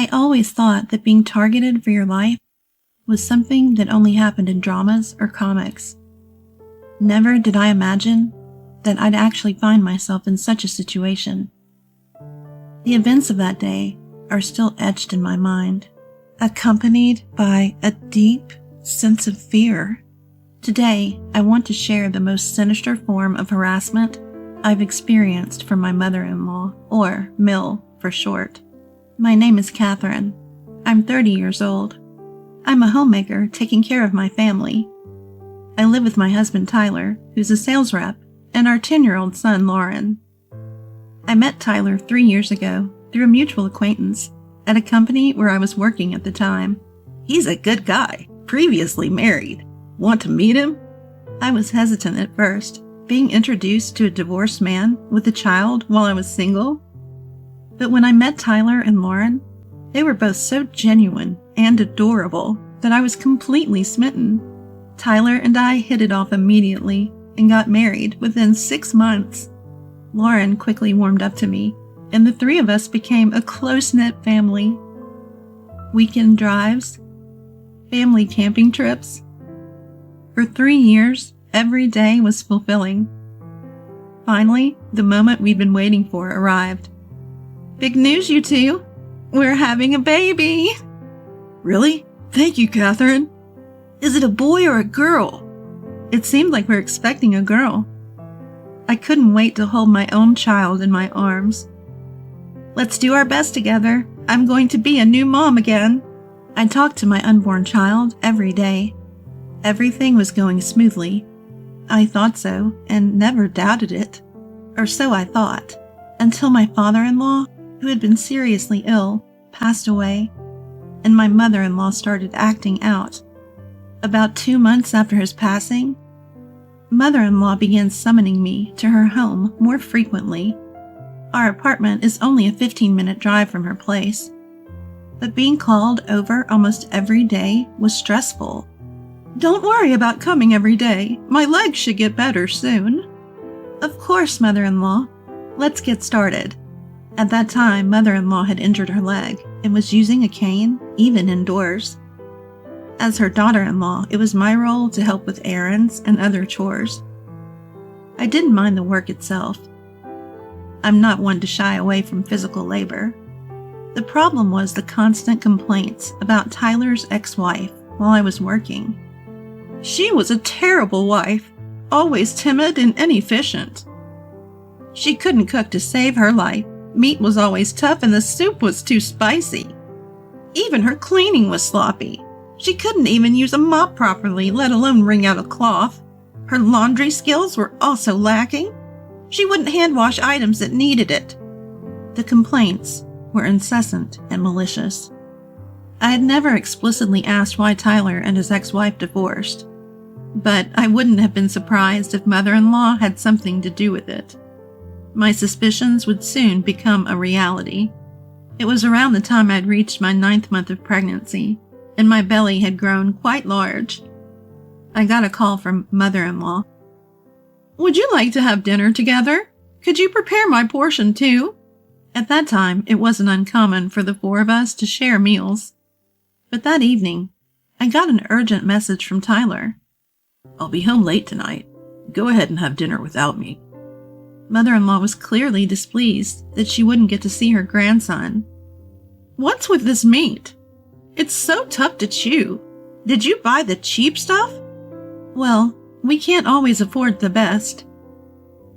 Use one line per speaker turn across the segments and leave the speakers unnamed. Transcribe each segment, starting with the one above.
I always thought that being targeted for your life was something that only happened in dramas or comics. Never did I imagine that I'd actually find myself in such a situation. The events of that day are still etched in my mind, accompanied by a deep sense of fear. Today, I want to share the most sinister form of harassment I've experienced from my mother-in-law, or Mill for short. My name is Catherine. I'm 30 years old. I'm a homemaker taking care of my family. I live with my husband Tyler, who's a sales rep, and our 10-year-old son Lauren. I met Tyler 3 years ago through a mutual acquaintance at a company where I was working at the time. He's a good guy, previously married. Want to meet him? I was hesitant at first, being introduced to a divorced man with a child while I was single. But when I met Tyler and Lauren, they were both so genuine and adorable that I was completely smitten. Tyler and I hit it off immediately and got married within 6 months. Lauren quickly warmed up to me, and the three of us became a close-knit family. Weekend drives, family camping trips. For 3 years, every day was fulfilling. Finally, the moment we'd been waiting for arrived. Big news, you two! We're having a baby! Really? Thank you, Catherine. Is it a boy or a girl? It seemed like we're expecting a girl. I couldn't wait to hold my own child in my arms. Let's do our best together. I'm going to be a new mom again. I talked to my unborn child every day. Everything was going smoothly. I thought so, and never doubted it. Or so I thought, until my father-in-law, who had been seriously ill, passed away, and my mother-in-law started acting out. About 2 months after his passing, mother-in-law began summoning me to her home more frequently. Our apartment is only a 15-minute drive from her place, but being called over almost every day was stressful. Don't worry about coming every day. My legs should get better soon. Of course, mother-in-law. Let's get started. At that time, mother-in-law had injured her leg and was using a cane, even indoors. As her daughter-in-law, it was my role to help with errands and other chores. I didn't mind the work itself. I'm not one to shy away from physical labor. The problem was the constant complaints about Tyler's ex-wife while I was working. She was a terrible wife, always timid and inefficient. She couldn't cook to save her life. Meat was always tough and the soup was too spicy. Even her cleaning was sloppy. She couldn't even use a mop properly, let alone wring out a cloth. Her laundry skills were also lacking. She wouldn't hand wash items that needed it. The complaints were incessant and malicious. I had never explicitly asked why Tyler and his ex-wife divorced, but I wouldn't have been surprised if mother-in-law had something to do with it. My suspicions would soon become a reality. It was around the time I'd reached my 9th month of pregnancy, and my belly had grown quite large. I got a call from mother-in-law. Would you like to have dinner together? Could you prepare my portion too? At that time, it wasn't uncommon for the 4 of us to share meals. But that evening, I got an urgent message from Tyler. I'll be home late tonight. Go ahead and have dinner without me. Mother-in-law was clearly displeased that she wouldn't get to see her grandson. What's with this meat? It's so tough to chew. Did you buy the cheap stuff? Well, we can't always afford the best.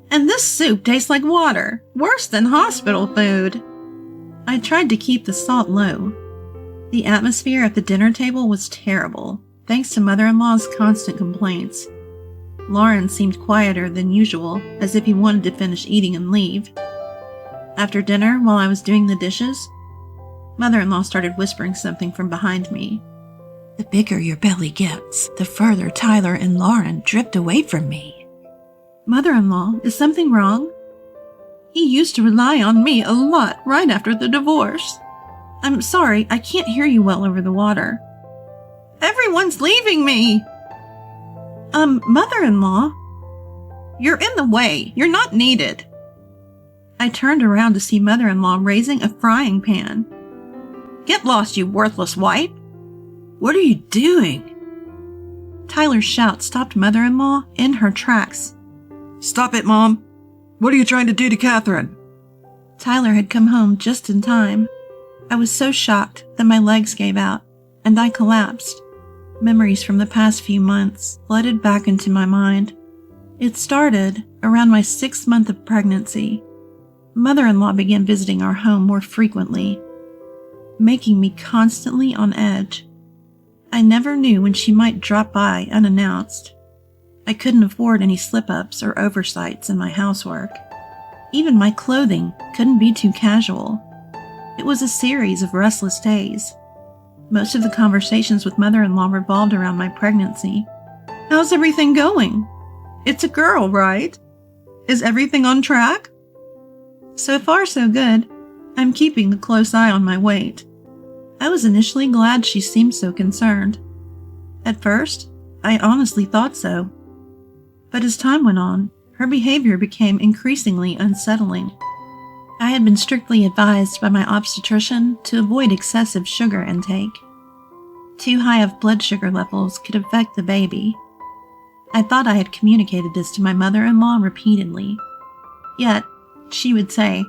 And this soup tastes like water, worse than hospital food. I tried to keep the salt low. The atmosphere at the dinner table was terrible, thanks to mother-in-law's constant complaints. Lauren seemed quieter than usual, as if he wanted to finish eating and leave. After dinner, while I was doing the dishes, mother-in-law started whispering something from behind me. The bigger your belly gets, the further Tyler and Lauren drift away from me. Mother-in-law, is something wrong? He used to rely on me a lot right after the divorce. I'm sorry, I can't hear you well over the water. Everyone's leaving me! Mother-in-law? You're in the way. You're not needed. I turned around to see mother-in-law raising a frying pan. Get lost, you worthless wife!
What are you doing?
Tyler's shout stopped Mother-in-law in her tracks.
Stop it, Mom! What are you trying to do to Catherine?
Tyler had come home just in time. I was so shocked that my legs gave out, and I collapsed. Memories from the past few months flooded back into my mind. It started around my 6th month of pregnancy. Mother-in-law began visiting our home more frequently, making me constantly on edge. I never knew when she might drop by unannounced. I couldn't afford any slip-ups or oversights in my housework. Even my clothing couldn't be too casual. It was a series of restless days. Most of the conversations with Mother-in-law revolved around my pregnancy. How's everything going? It's a girl, right? Is everything on track? So far, so good. I'm keeping a close eye on my weight. I was initially glad she seemed so concerned. At first, I honestly thought so. But as time went on, her behavior became increasingly unsettling. I had been strictly advised by my obstetrician to avoid excessive sugar intake. Too high of blood sugar levels could affect the baby. I thought I had communicated this to my mother-in-law repeatedly. Yet, she would say,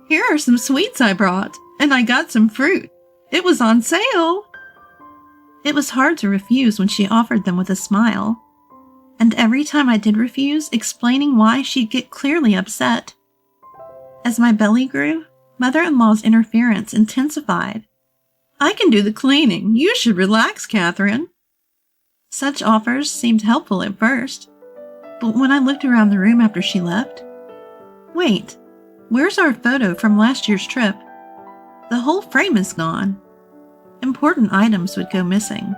"Here are some sweets I brought, and I got some fruit. It was on sale." It was hard to refuse when she offered them with a smile. And every time I did refuse, explaining why, she'd get clearly upset. As my belly grew, Mother-in-law's interference intensified. "I can do the cleaning. You should relax, Catherine." Such offers seemed helpful at first, but when I looked around the room after she left, wait, where's our photo from last year's trip? The whole frame is gone. Important items would go missing,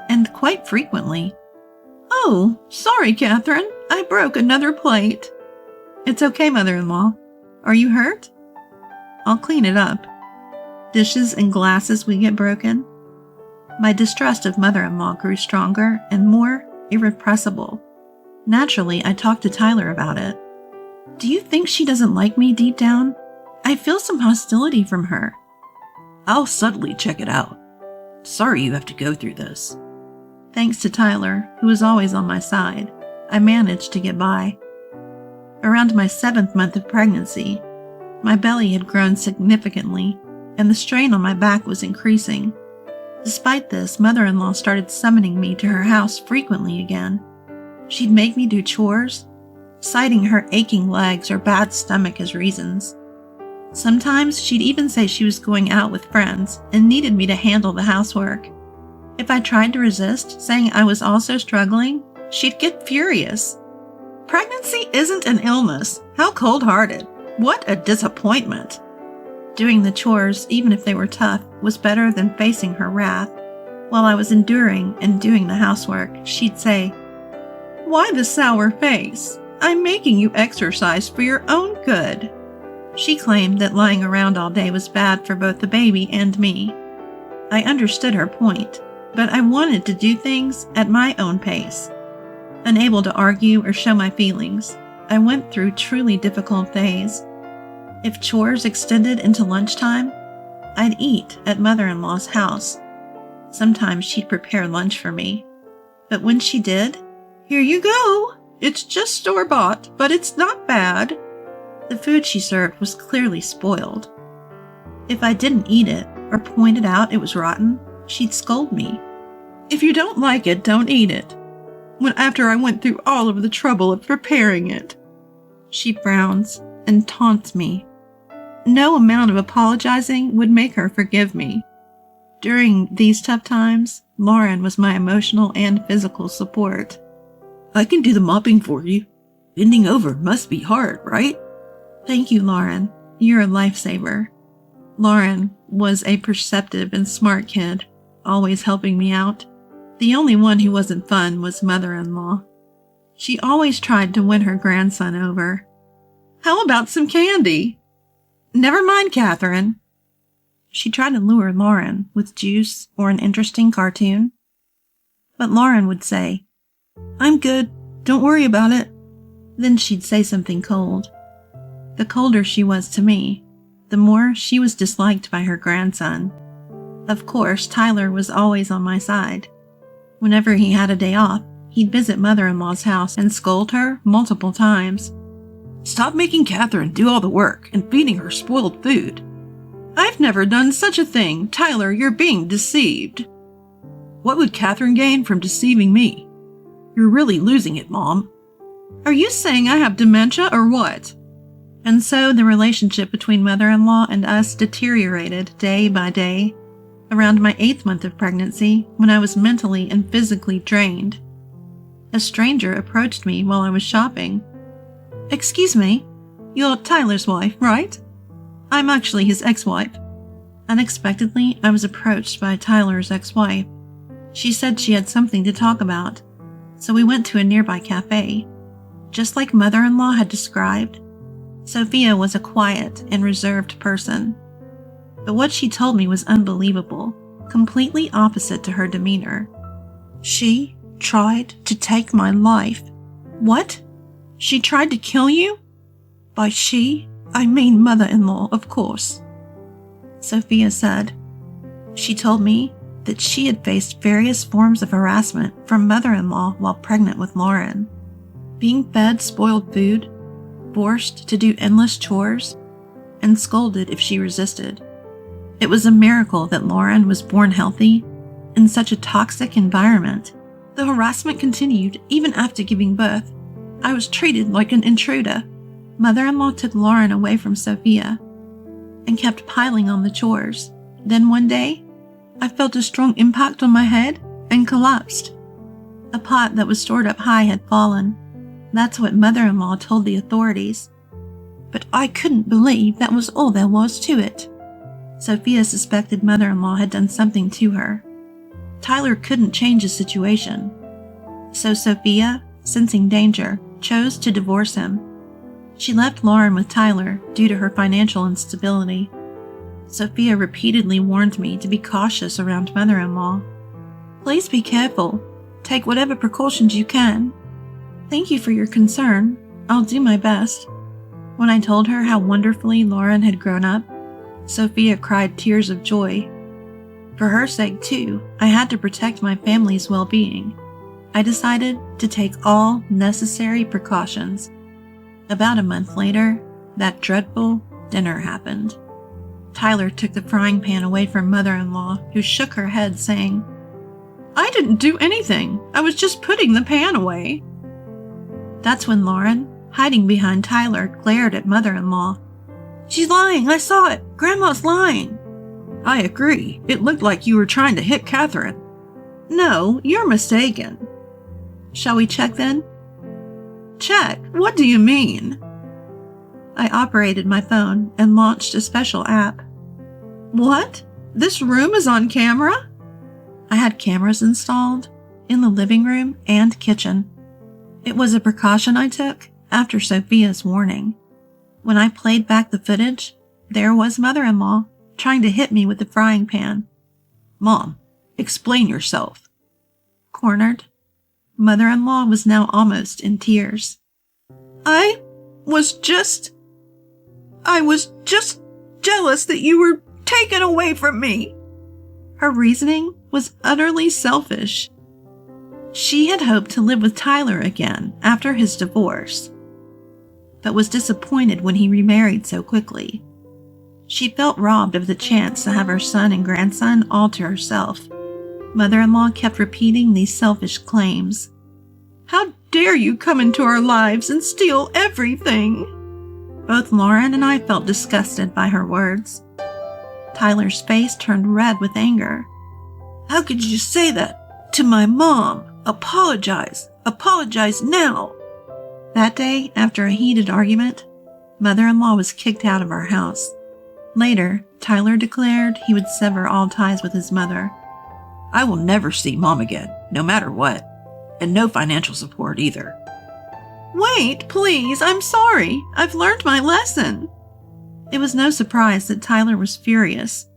and quite frequently. "Oh, sorry, Catherine. I broke another plate." "It's okay, Mother-in-law. Are you hurt?" "I'll clean it up." Dishes and glasses would get broken. My distrust of Mother-in-law grew stronger and more irrepressible. Naturally, I talked to Tyler about it. "Do you think she doesn't like me deep down? I feel some hostility from her."
"I'll subtly check it out. Sorry you have to go through this."
Thanks to Tyler, who was always on my side, I managed to get by. Around my 7th month of pregnancy, my belly had grown significantly, and the strain on my back was increasing. Despite this, Mother-in-law started summoning me to her house frequently again. She'd make me do chores, citing her aching legs or bad stomach as reasons. Sometimes she'd even say she was going out with friends and needed me to handle the housework. If I tried to resist, saying I was also struggling, she'd get furious. Pregnancy isn't an illness. How cold-hearted. What a disappointment. Doing the chores, even if they were tough, was better than facing her wrath. While I was enduring and doing the housework, she'd say, "Why the sour face? I'm making you exercise for your own good." She claimed that lying around all day was bad for both the baby and me. I understood her point, but I wanted to do things at my own pace. Unable to argue or show my feelings, I went through truly difficult days. If chores extended into lunchtime, I'd eat at Mother-in-law's house. Sometimes she'd prepare lunch for me. But when she did, "Here you go. It's just store-bought, but it's not bad." The food she served was clearly spoiled. If I didn't eat it or pointed out it was rotten, she'd scold me. "If you don't like it, don't eat it. When after I went through all of the trouble of preparing it." She frowns and taunts me. No amount of apologizing would make her forgive me. During these tough times, Lauren was my emotional and physical support.
"I can do the mopping for you. Bending over must be hard, right?"
"Thank you, Lauren. You're a lifesaver." Lauren was a perceptive and smart kid, always helping me out. The only one who wasn't fun was Mother-in-law. She always tried to win her grandson over. "How about some candy?" "Never mind, Catherine." She tried to lure Lauren with juice or an interesting cartoon. But Lauren would say, "I'm good, don't worry about it." Then she'd say something cold. The colder she was to me, the more she was disliked by her grandson. Of course, Tyler was always on my side. Whenever he had a day off, he'd visit mother-in-law's house and scold her multiple times.
Stop making Catherine do all the work and feeding her spoiled food.
I've never done such a thing. Tyler, you're being deceived.
What would Catherine gain from deceiving me? You're really losing it, Mom.
Are you saying I have dementia or what? And so the relationship between mother-in-law and us deteriorated day by day. Around my 8th month of pregnancy, when I was mentally and physically drained, a stranger approached me while I was shopping. Excuse me, you're Tyler's wife, right? I'm actually his ex-wife. Unexpectedly, I was approached by Tyler's ex-wife. She said she had something to talk about, so we went to a nearby cafe. Just like mother-in-law had described, Sophia was a quiet and reserved person. But what she told me was unbelievable, completely opposite to her demeanor. She tried to take my life. What? She tried to kill you? By she, I mean mother-in-law, of course. Sophia said. She told me that she had faced various forms of harassment from mother-in-law while pregnant with Lauren. Being fed spoiled food, forced to do endless chores, and scolded if she resisted. It was a miracle that Lauren was born healthy in such a toxic environment. The harassment continued even after giving birth. I was treated like an intruder. Mother-in-law took Lauren away from Sophia and kept piling on the chores. Then one day, I felt a strong impact on my head and collapsed. A pot that was stored up high had fallen. That's what mother-in-law told the authorities. But I couldn't believe that was all there was to it. Sophia suspected mother-in-law had done something to her. Tyler couldn't change the situation. So Sophia, sensing danger, chose to divorce him. She left Lauren with Tyler due to her financial instability. Sophia repeatedly warned me to be cautious around mother-in-law. Please be careful. Take whatever precautions you can. Thank you for your concern. I'll do my best. When I told her how wonderfully Lauren had grown up, Sophia cried tears of joy. For her sake, too, I had to protect my family's well-being. I decided to take all necessary precautions. About a month later, that dreadful dinner happened. Tyler took the frying pan away from mother-in-law, who shook her head, saying, I didn't do anything. I was just putting the pan away. That's when Lauren, hiding behind Tyler, glared at mother-in-law. She's lying. I saw it. Grandma's lying.
I agree. It looked like you were trying to hit Catherine.
No, you're mistaken. Shall we check then? Check? What do you mean? I operated my phone and launched a special app. What? This room is on camera? I had cameras installed in the living room and kitchen. It was a precaution I took after Sophia's warning. When I played back the footage, there was mother-in-law trying to hit me with the frying pan.
Mom, explain yourself.
Cornered. Mother-in-law was now almost in tears. I was just jealous that you were taken away from me. Her reasoning was utterly selfish. She had hoped to live with Tyler again after his divorce, but was disappointed when he remarried so quickly. She felt robbed of the chance to have her son and grandson all to herself. Mother-in-law kept repeating these selfish claims. How dare you come into our lives and steal everything? Both Lauren and I felt disgusted by her words. Tyler's face turned red with anger. How could you say that to my mom? Apologize. Apologize now. That day, after a heated argument, mother-in-law was kicked out of our house. Later, Tyler declared he would sever all ties with his mother.
I will never see Mom again, no matter what, and no financial support either.
Wait, please, I'm sorry. I've learned my lesson. It was no surprise that Tyler was furious.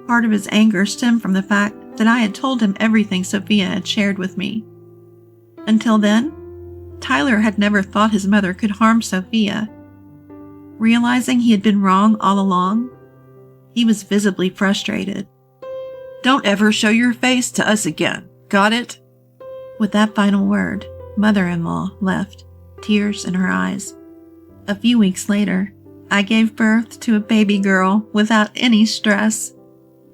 Part of his anger stemmed from the fact that I had told him everything Sophia had shared with me. Until then, Tyler had never thought his mother could harm Sophia. Realizing he had been wrong all along, he was visibly frustrated.
Don't ever show your face to us again. Got it?
With that final word, mother-in-law left, tears in her eyes. A few weeks later, I gave birth to a baby girl without any stress.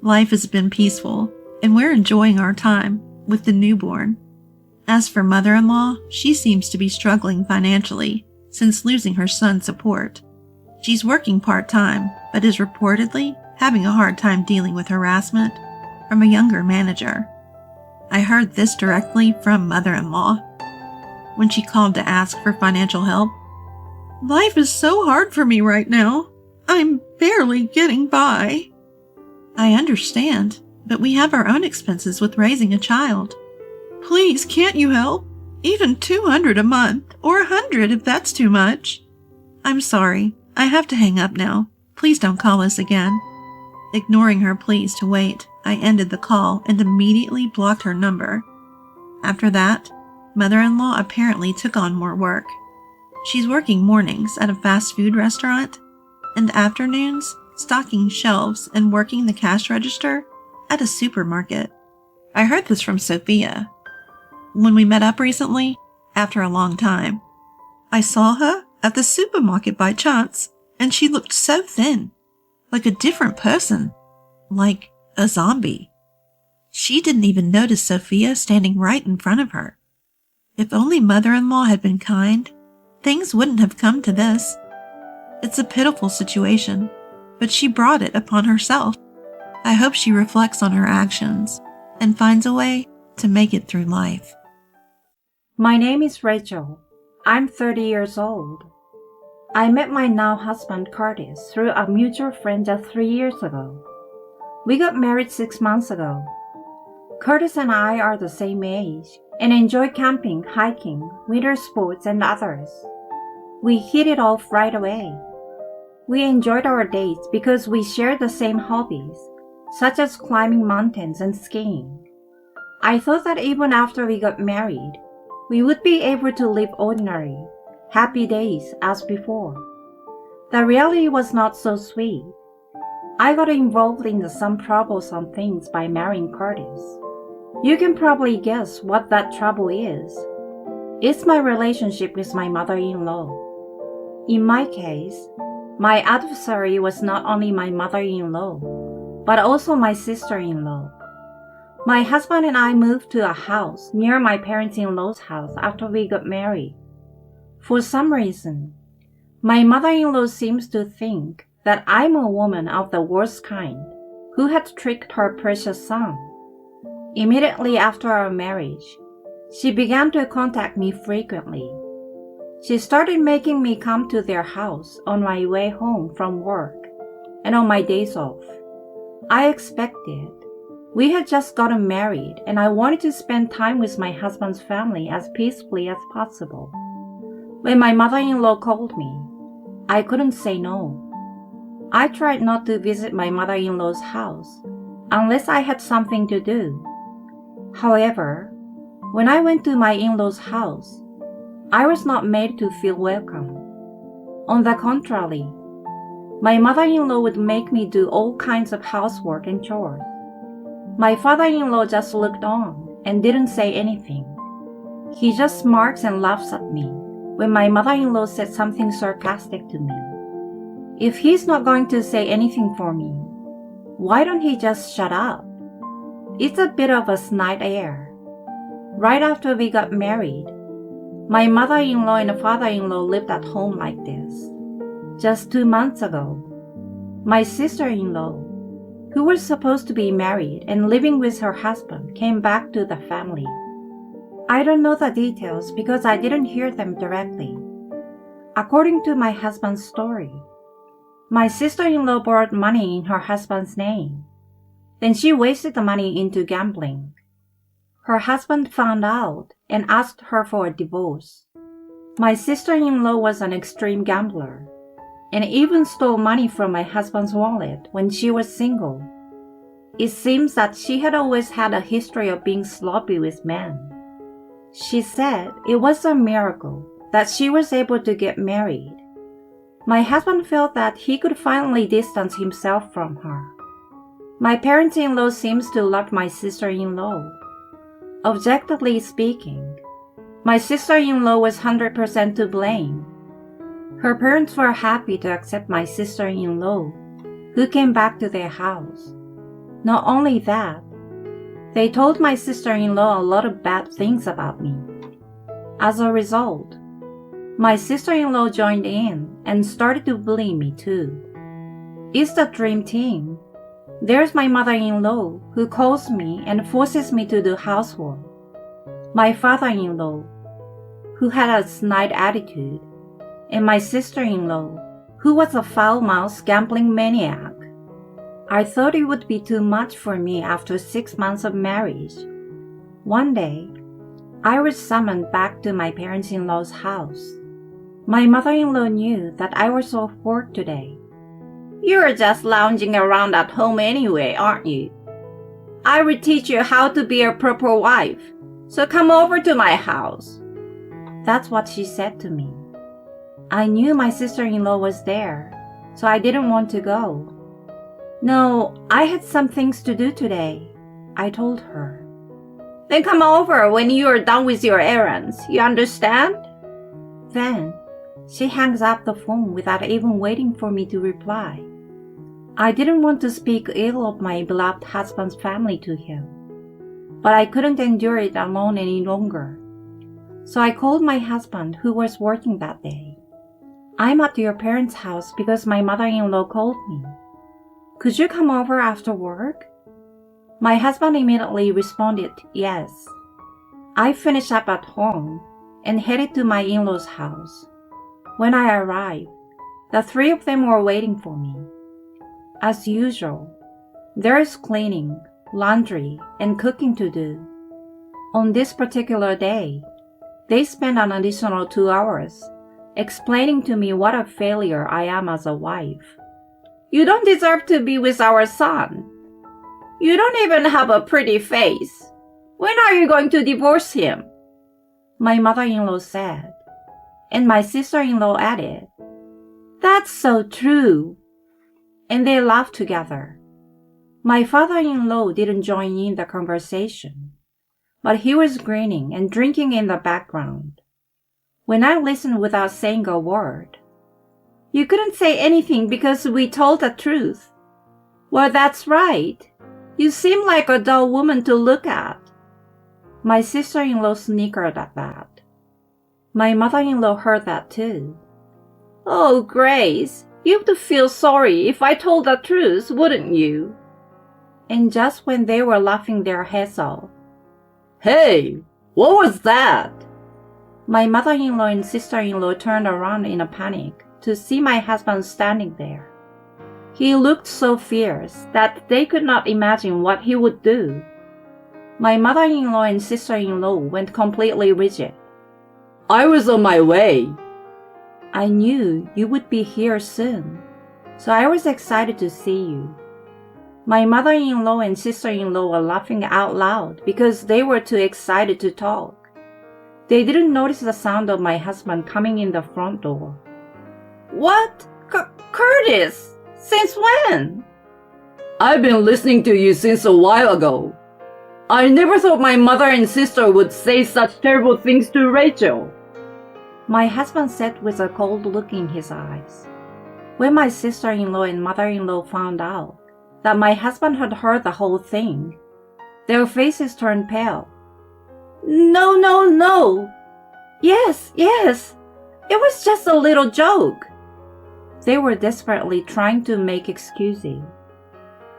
Life has been peaceful, and we're enjoying our time with the newborn. As for mother-in-law, she seems to be struggling financially since losing her son's support. She's working part-time, but is reportedly having a hard time dealing with harassment from a younger manager. I heard this directly from mother-in-law when she called to ask for financial help. Life is so hard for me right now. I'm barely getting by. I understand, but we have our own expenses with raising a child. Please, can't you help? Even $200 a month, or $100 if that's too much. I'm sorry, I have to hang up now. Please don't call us again. Ignoring her pleas to wait, I ended the call and immediately blocked her number. After that, mother-in-law apparently took on more work. She's working mornings at a fast food restaurant and afternoons stocking shelves and working the cash register at a supermarket. I heard this from Sophia when we met up recently after a long time. I saw her at the supermarket by chance, and she looked so thin, like a different person, like a zombie. She didn't even notice Sophia standing right in front of her. If only mother-in-law had been kind, things wouldn't have come to this. It's a pitiful situation, but she brought it upon herself. I hope she reflects on her actions and finds a way to make it through life.
My name is Rachel. I'm 30 years old. I met my now husband Curtis through a mutual friend just 3 years ago. We got married 6 months ago. Curtis and I are the same age and enjoy camping, hiking, winter sports, and others. We hit it off right away. We enjoyed our dates because we shared the same hobbies, such as climbing mountains and skiing. I thought that even after we got married, we would be able to live ordinary, happy days as before. The reality was not so sweet. I got involved in some troublesome things by marrying Curtis. You can probably guess what that trouble is. It's my relationship with my mother-in-law. In my case, my adversary was not only my mother-in-law, but also my sister-in-law. My husband and I moved to a house near my parents-in-law's house after we got married. For some reason, my mother-in-law seems to think that I'm a woman of the worst kind who had tricked her precious son. Immediately after our marriage, she began to contact me frequently. She started making me come to their house on my way home from work and on my days off. I expected. We had just gotten married and I wanted to spend time with my husband's family as peacefully as possible. When my mother-in-law called me, I couldn't say no. I tried not to visit my mother-in-law's house unless I had something to do. However, when I went to my in-law's house, I was not made to feel welcome. On the contrary, my mother-in-law would make me do all kinds of housework and chores. My father-in-law just looked on and didn't say anything. He just smirks and laughs at me when my mother-in-law said something sarcastic to me. If he's not going to say anything for me, why don't he just shut up? It's a bit of a snide air. Right after we got married, my mother-in-law and father-in-law lived at home like this. Just 2 months ago, my sister-in-law, who was supposed to be married and living with her husband, came back to the family. I don't know the details because I didn't hear them directly. According to my husband's story, my sister-in-law borrowed money in her husband's name. Then she wasted the money into gambling. Her husband found out and asked her for a divorce. My sister-in-law was an extreme gambler and even stole money from my husband's wallet when she was single. It seems that she had always had a history of being sloppy with men. She said it was a miracle that she was able to get married. My husband felt that he could finally distance himself from her. My parents-in-law seems to love my sister-in-law. Objectively speaking, my sister-in-law was 100% to blame. Her parents were happy to accept my sister-in-law, who came back to their house. Not only that, they told my sister-in-law a lot of bad things about me. As a result, my sister-in-law joined in and started to bully me too. It's the dream team. There's my mother-in-law who calls me and forces me to do housework. My father-in-law, who had a snide attitude, and my sister-in-law, who was a foul-mouthed gambling maniac. I thought it would be too much for me after 6 months of marriage. One day, I was summoned back to my parents-in-law's house. My mother-in-law knew that I was off work today. "You're just lounging around at home anyway, aren't you? I will teach you how to be a proper wife, so come over to my house." That's what she said to me. I knew my sister-in-law was there, so I didn't want to go. "No, I had some things to do today," I told her. "Then come over when you are done with your errands, you understand?" Then, she hangs up the phone without even waiting for me to reply. I didn't want to speak ill of my beloved husband's family to him, but I couldn't endure it alone any longer. So I called my husband, who was working that day. "I'm at your parents' house because my mother-in-law called me. Could you come over after work?" My husband immediately responded yes. I finished up at home and headed to my in-laws' house. When I arrived, the three of them were waiting for me. As usual, there is cleaning, laundry, and cooking to do. On this particular day, they spent an additional 2 hours explaining to me what a failure I am as a wife. "You don't deserve to be with our son. You don't even have a pretty face. When are you going to divorce him?" My mother-in-law said, and my sister-in-law added, "That's so true." And they laughed together. My father-in-law didn't join in the conversation, but he was grinning and drinking in the background. When I listened without saying a word, "You couldn't say anything because we told the truth." "Well, that's right. You seem like a dull woman to look at." My sister-in-law snickered at that. My mother-in-law heard that too. "Oh, Grace, you'd feel sorry if I told the truth, wouldn't you?" And just when they were laughing their heads off, "Hey, what was that?" My mother-in-law and sister-in-law turned around in a panic to see my husband standing there. He looked so fierce that they could not imagine what he would do. My mother-in-law and sister-in-law went completely rigid. "I was on my way." "I knew you would be here soon, so I was excited to see you." My mother-in-law and sister-in-law were laughing out loud because they were too excited to talk. They didn't notice the sound of my husband coming in the front door. "What? Curtis! Since when?" "I've been listening to you since a while ago. I never thought my mother and sister would say such terrible things to Rachel." My husband said with a cold look in his eyes. When my sister-in-law and mother-in-law found out that my husband had heard the whole thing, their faces turned pale. "No, no, no. Yes, yes. It was just a little joke." They were desperately trying to make excuses.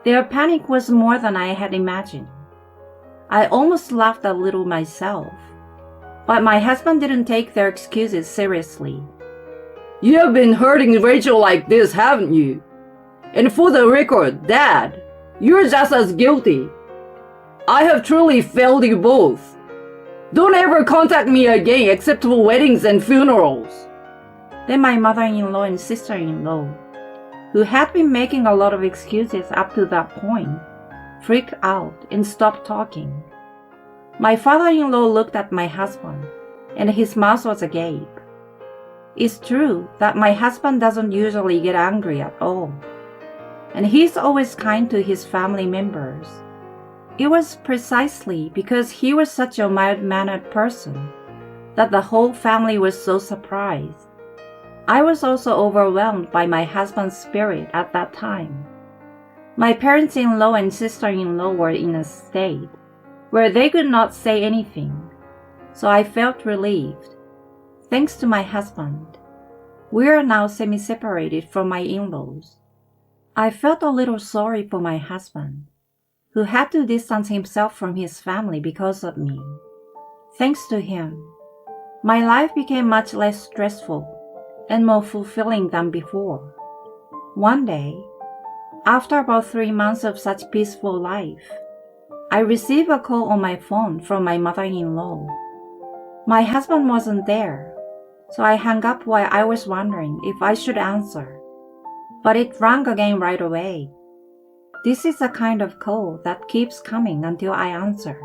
Their panic was more than I had imagined. I almost laughed a little myself, but my husband didn't take their excuses seriously. "You have been hurting Rachel like this, haven't you? And for the record, Dad, you're just as guilty. I have truly failed you both. Don't ever contact me again except for weddings and funerals." Then my mother-in-law and sister-in-law, who had been making a lot of excuses up to that point, freaked out and stopped talking. My father-in-law looked at my husband, and his mouth was agape. It's true that my husband doesn't usually get angry at all. and he's always kind to his family members. It was precisely because he was such a mild-mannered person that the whole family was so surprised. I was also overwhelmed by my husband's spirit at that time. My parents-in-law and sister-in-law were in a state where they could not say anything, so I felt relieved. Thanks to my husband, we are now semi-separated from my in-laws. I felt a little sorry for my husband, who had to distance himself from his family because of me. Thanks to him, my life became much less stressful and more fulfilling than before. One day, after about 3 months of such peaceful life, I received a call on my phone from my mother-in-law. My husband wasn't there, so I hung up while I was wondering if I should answer. But it rang again right away. This is a kind of call that keeps coming until I answer.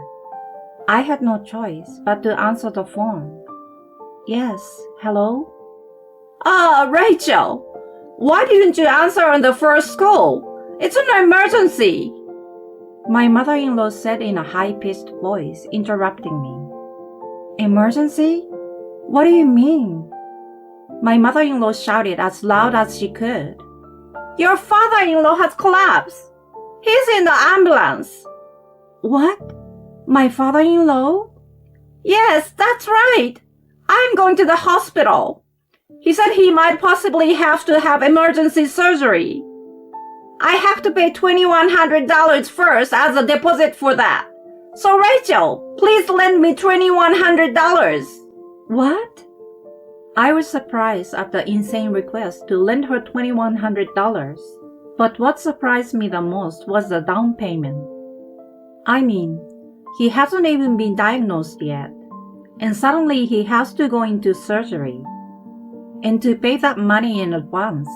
I had no choice but to answer the phone. Yes, hello?
Rachel, why didn't you answer on the first call? It's an emergency.
My mother-in-law said in a high-pitched voice, interrupting me. Emergency? What do you mean? My mother-in-law shouted as loud as she could.
Your father-in-law has collapsed. He's in the ambulance.
What? My father-in-law?
Yes, that's right. I'm going to the hospital. He said he might possibly have to have emergency surgery. I have to pay $2,100 first as a deposit for that. So Rachel, please lend me $2,100.
What? I was surprised at the insane request to lend her $2,100. But what surprised me the most was the down payment. I mean, he hasn't even been diagnosed yet, and suddenly he has to go into surgery. And to pay that money in advance,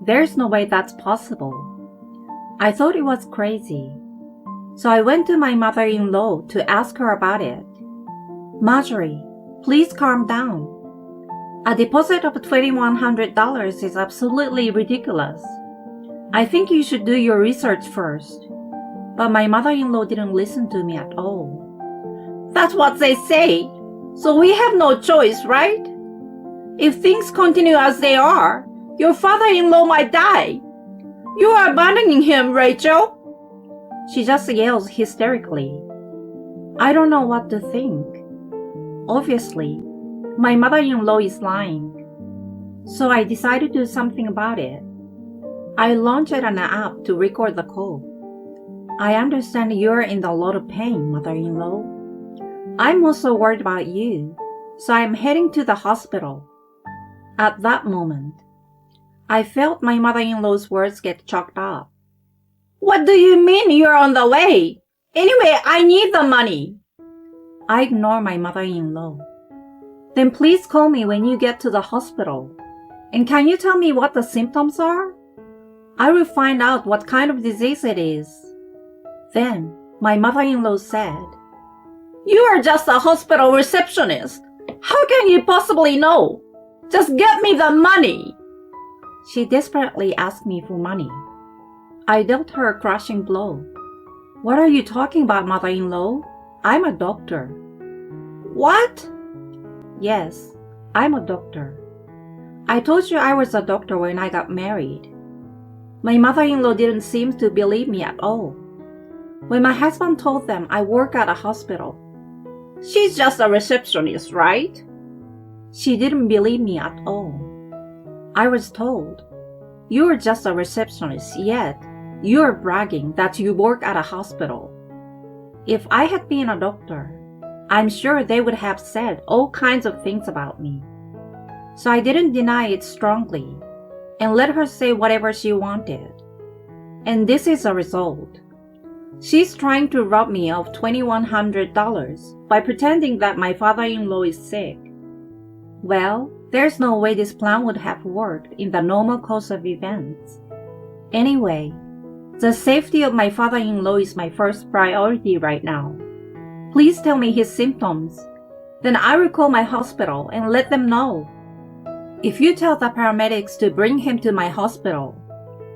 there's no way that's possible. I thought it was crazy. So I went to my mother-in-law to ask her about it. Marjorie, please calm down. A deposit of $2,100 is absolutely ridiculous. I think you should do your research first. But my mother-in-law didn't listen to me at all.
That's what they say. So we have no choice, right? If things continue as they are, your father-in-law might die. You are abandoning him, Rachel.
She just yells hysterically. I don't know what to think. Obviously, my mother-in-law is lying. So I decided to do something about it. I launched an app to record the call. I understand you're in a lot of pain, mother-in-law. I'm also worried about you, so I'm heading to the hospital. At that moment, I felt my mother-in-law's words get choked up.
What do you mean you're on the way? Anyway, I need the money.
I ignore my mother-in-law. Then please call me when you get to the hospital. And can you tell me what the symptoms are? I will find out what kind of disease it is. Then my mother-in-law said,
You are just a hospital receptionist. How can you possibly know? Just get me the money.
She desperately asked me for money. I dealt her a crushing blow. What are you talking about, mother-in-law? I'm a doctor.
What?
Yes, I'm a doctor. I told you I was a doctor when I got married. My mother-in-law didn't seem to believe me at all. When my husband told them I work at a hospital,
She's just a receptionist, right?
She didn't believe me at all. I was told, You're just a receptionist, yet you're bragging that you work at a hospital. If I had been a doctor, I'm sure they would have said all kinds of things about me. So I didn't deny it strongly and let her say whatever she wanted. And this is the result. She's trying to rob me of $2,100 by pretending that my father-in-law is sick. Well, there's no way this plan would have worked in the normal course of events. Anyway, the safety of my father-in-law is my first priority right now. Please tell me his symptoms. Then I will call my hospital and let them know. If you tell the paramedics to bring him to my hospital,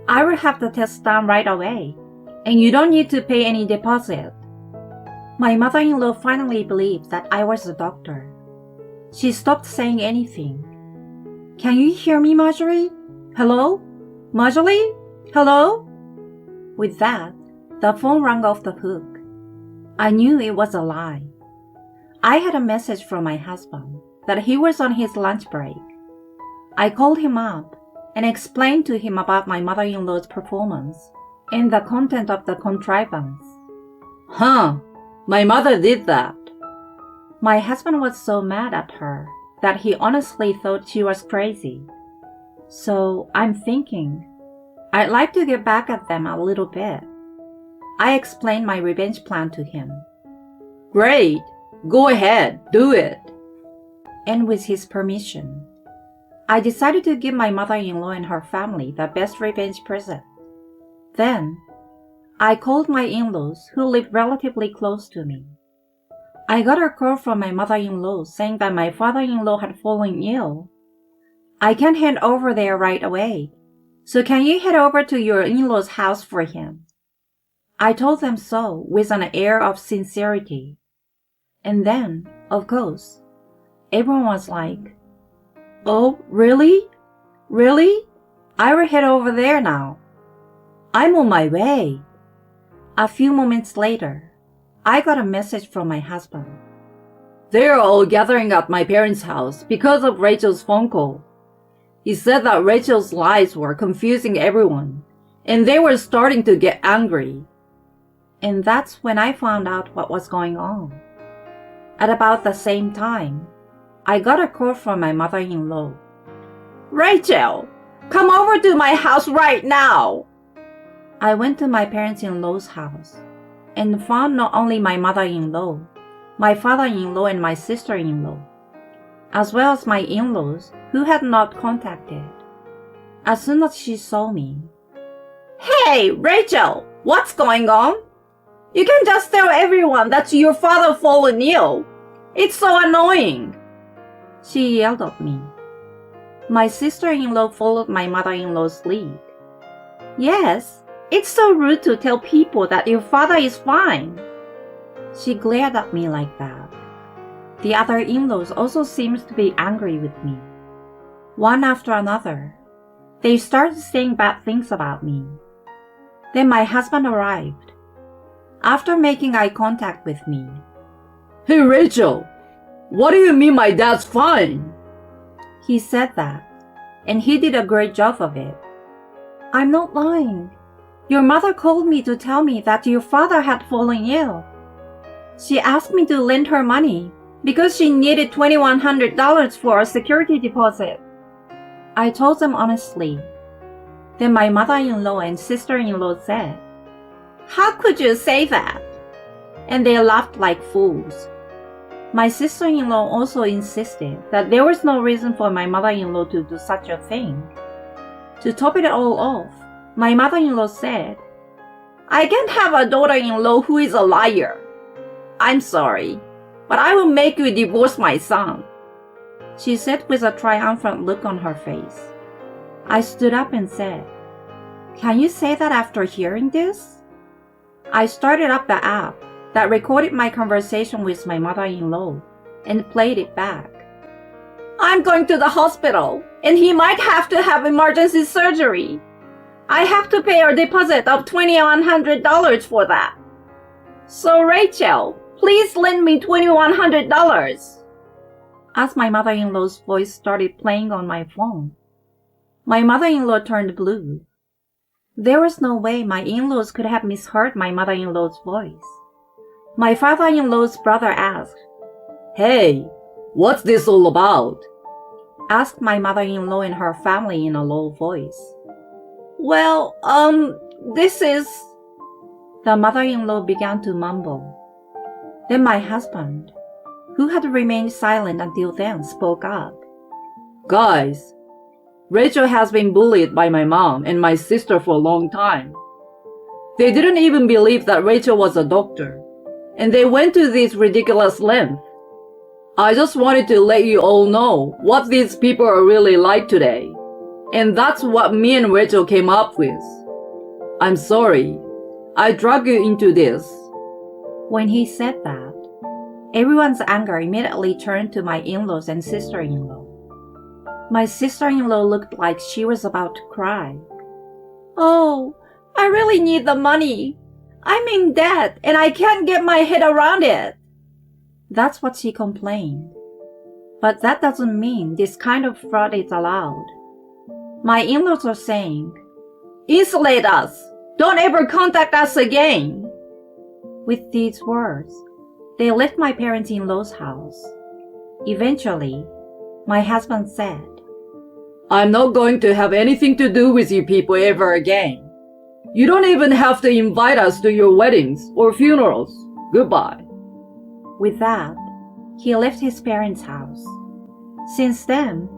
I will have the test done right away, and you don't need to pay any deposit. My mother-in-law finally believed that I was a doctor. She stopped saying anything. Can you hear me, Marjorie? Hello? Marjorie? Hello? With that, the phone rang off the hook. I knew it was a lie. I had a message from my husband that he was on his lunch break. I called him up and explained to him about my mother-in-law's performance and the content of the contrivance.
Huh, my mother did that.
My husband was so mad at her that he honestly thought she was crazy. So I'm thinking, I'd like to get back at them a little bit. I explained my revenge plan to him.
Great, go ahead, do it.
And with his permission, I decided to give my mother-in-law and her family the best revenge present. Then, I called my in-laws who lived relatively close to me. I got a call from my mother-in-law saying that my father-in-law had fallen ill. I can't head over there right away, so can you head over to your in-law's house for him? I told them so with an air of sincerity. And then, of course, everyone was like, "Oh, really? Really? I will head over there now. I'm on my way." A few moments later, I got a message from my husband.
They're all gathering at my parents' house because of Rachel's phone call. He said that Rachel's lies were confusing everyone, and they were starting to get angry.
And that's when I found out what was going on. At about the same time, I got a call from my mother-in-law.
Rachel, come over to my house right now.
I went to my parents-in-law's house and found not only my mother-in-law, my father-in-law and my sister-in-law, as well as my in-laws who had not contacted. As soon as she saw me,
Hey, Rachel, what's going on? You can just tell everyone that your father fallen ill. It's so annoying.
she yelled at me. My sister-in-law followed my mother-in-law's lead. Yes, it's so rude to tell people that your father is fine. She glared at me like that. The other in-laws also seemed to be angry with me. One after another, they started saying bad things about me. Then my husband arrived. After making eye contact with me,
Hey, Rachel, what do you mean my dad's fine?
he said that, and he did a great job of it. I'm not lying. Your mother called me to tell me that your father had fallen ill. She asked me to lend her money because she needed $2,100 for a security deposit. I told them honestly. Then my mother-in-law and sister-in-law said,
How could you say that?
and they laughed like fools. My sister-in-law also insisted that there was no reason for my mother-in-law to do such a thing. To top it all off, my mother-in-law said,
I can't have a daughter-in-law who is a liar. I'm sorry, but I will make you divorce my son.
she said with a triumphant look on her face. I stood up and said, Can you say that after hearing this? I started up the app that recorded my conversation with my mother-in-law and played it back.
I'm going to the hospital, and he might have to have emergency surgery. I have to pay a deposit of $2,100 for that. So, Rachel, please lend me $2,100.
As my mother-in-law's voice started playing on my phone, my mother-in-law turned blue. There was no way my in-laws could have misheard my mother-in-law's voice. My father-in-law's brother asked,
Hey, what's this all about?
asked my mother-in-law and her family in a low voice.
Well, this is...
The mother-in-law began to mumble. Then my husband, who had remained silent until then, spoke up.
Guys, Rachel has been bullied by my mom and my sister for a long time. They didn't even believe that Rachel was a doctor, and they went to this ridiculous length. I just wanted to let you all know what these people are really like today,
And that's what me and Rachel came up with. I'm sorry. I dragged you into this.
When he said that, everyone's anger immediately turned to my in-laws and sister-in-law. My sister-in-law looked like she was about to cry.
Oh, I really need the money. I'm in debt and I can't get my head around it.
That's what she complained. But that doesn't mean this kind of fraud is allowed. My in-laws are saying,
Insulate us. Don't ever contact us again.
with these words, they left my parents-in-law's house. Eventually, my husband said,
I'm not going to have anything to do with you people ever again. You don't even have to invite us to your weddings or funerals. Goodbye.
With that, he left his parents' house. Since then,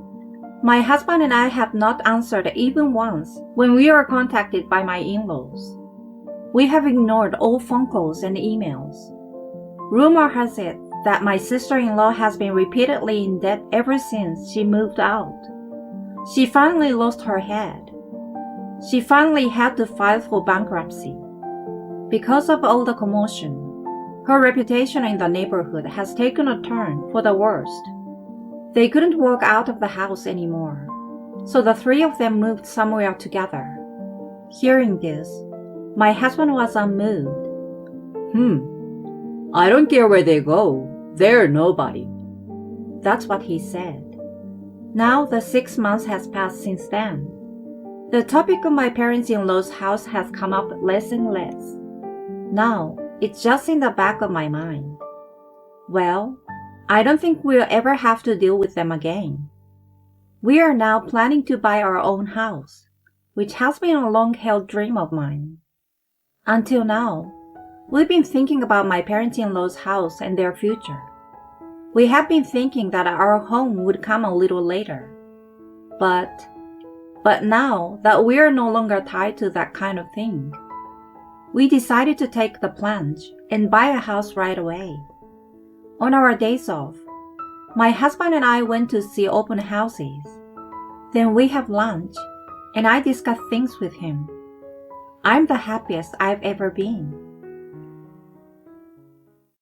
my husband and I have not answered even once when we are contacted by my in-laws. We have ignored all phone calls and emails. Rumor has it that my sister-in-law has been repeatedly in debt ever since she moved out. She finally lost her head. She finally had to file for bankruptcy. Because of all the commotion, her reputation in the neighborhood has taken a turn for the worst. They couldn't walk out of the house anymore, so the three of them moved somewhere together. Hearing this, my husband was unmoved.
I don't care where they go. They're nobody.
That's what he said. Now the 6 months has passed since then. The topic of my parents-in-law's house has come up less and less. Now, it's just in the back of my mind. Well, I don't think we'll ever have to deal with them again. We are now planning to buy our own house, which has been a long-held dream of mine. Until now, we've been thinking about my parents-in-law's house and their future. We have been thinking that our home would come a little later. But now that we are no longer tied to that kind of thing, we decided to take the plunge and buy a house right away. On our days off, my husband and I went to see open houses. Then we have lunch, and I discuss things with him. I'm the happiest I've ever been.